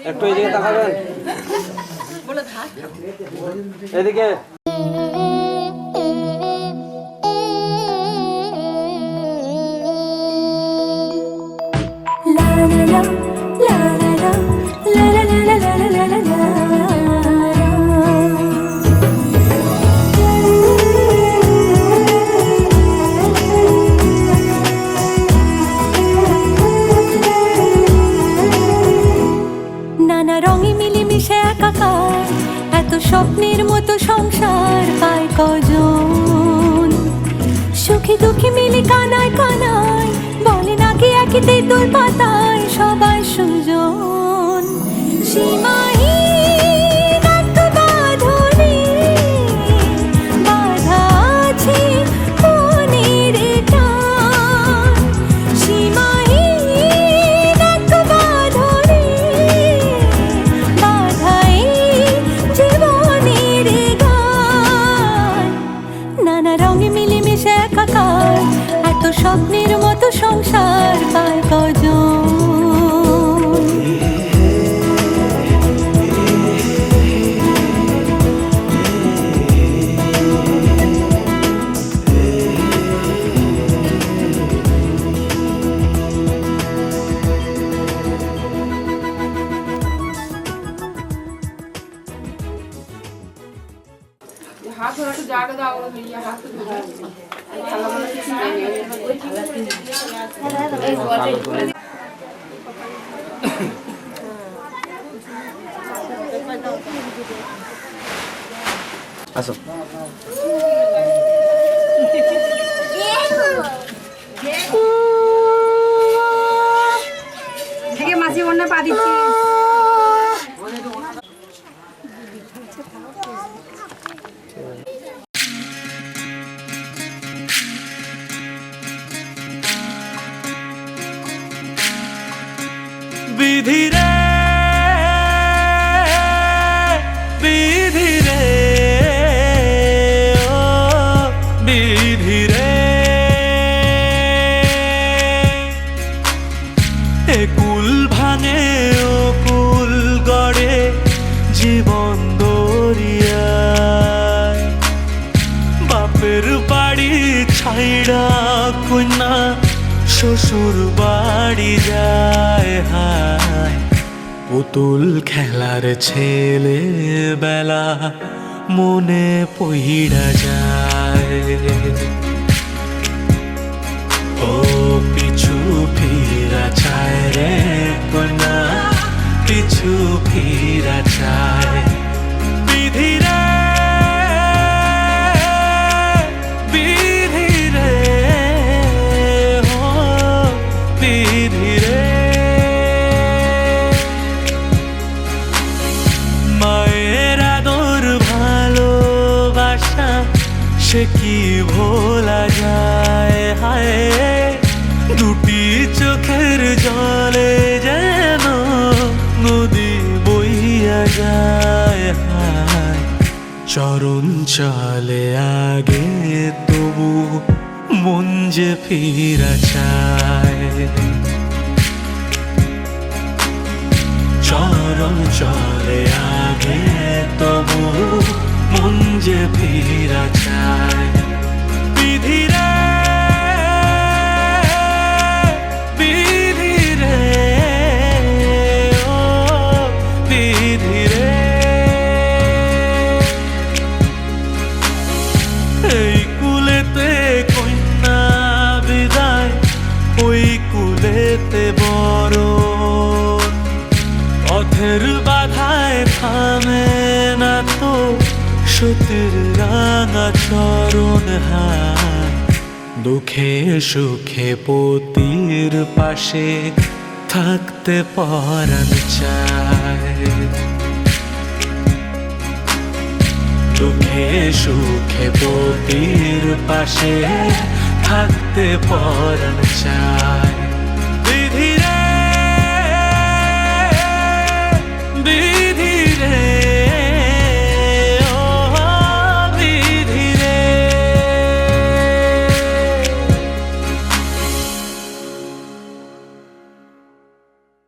[SPEAKER 4] একটু এদিকে তাকাবেন, এদিকে।
[SPEAKER 2] না নানা রঙে মিলেমিশে একাকার, এত স্বপ্নের মতো সংসার পায় কজন। সুখে দুঃখে মিলে কানায় কানায়, বলে নাকি একই তেঁতুল পাতায় সবাই সুজন। সীমাহীন এক বাঁধনে বাঁধা আছে মনের টান, সীমাহীন এক বাঁধনে বাঁধা এই জীবনের গান। নানা রঙে মিলেমিশে একাকার, এত স্বপ্নের মতো সংসার পায় কজন।
[SPEAKER 9] हाथ थोड़ा सा जाकर दाओ ये हाथ तो धो थाला वाला किसी नहीं है वही थाला तीन
[SPEAKER 4] আসো
[SPEAKER 3] থেকে মাছি বন্যা পা দিচ্ছি।
[SPEAKER 8] বিধি রে বিধি রে ও বিধি রে, এ কুল ভাঙে ও কুল গড়ে জীবন দরিয়ায়। বাপের বাড়ি ছাইড়া কন্যা শ্বশুর বাড়ি যায় হায়, পুতুল খেলার ছেলে বেলা মনে পইড়া যায়। ও পিছু ফিরা চায় রে কন্যা, পিছু ফিরা চায়। বিধি রে বিধি রে ও বিধি রে, মায়ের আদর ভালোবাসা সে কি ভোলা যায় হায়, দুটি চোখের জলে যেন নদী বইয়া যায় হায়। চরণ চলে আগে তবু মন যে ফিরা চায়, চরণ চলে আগে তবু মন যে ফিরা চায়। বিধি রে বিধি রে ও বিধি রে, এই কুলেতে কন্যা বিদায়, ওই কুলেতে বরণ। পথের বাধায় থামে না তো সতীর রাঙা চরণ হায়, দুঃখে সুখে পতির পাশে থাকতে পরাণ চায়। দুঃখে সুখে পতির পাশে থাকতে পরাণ চায়।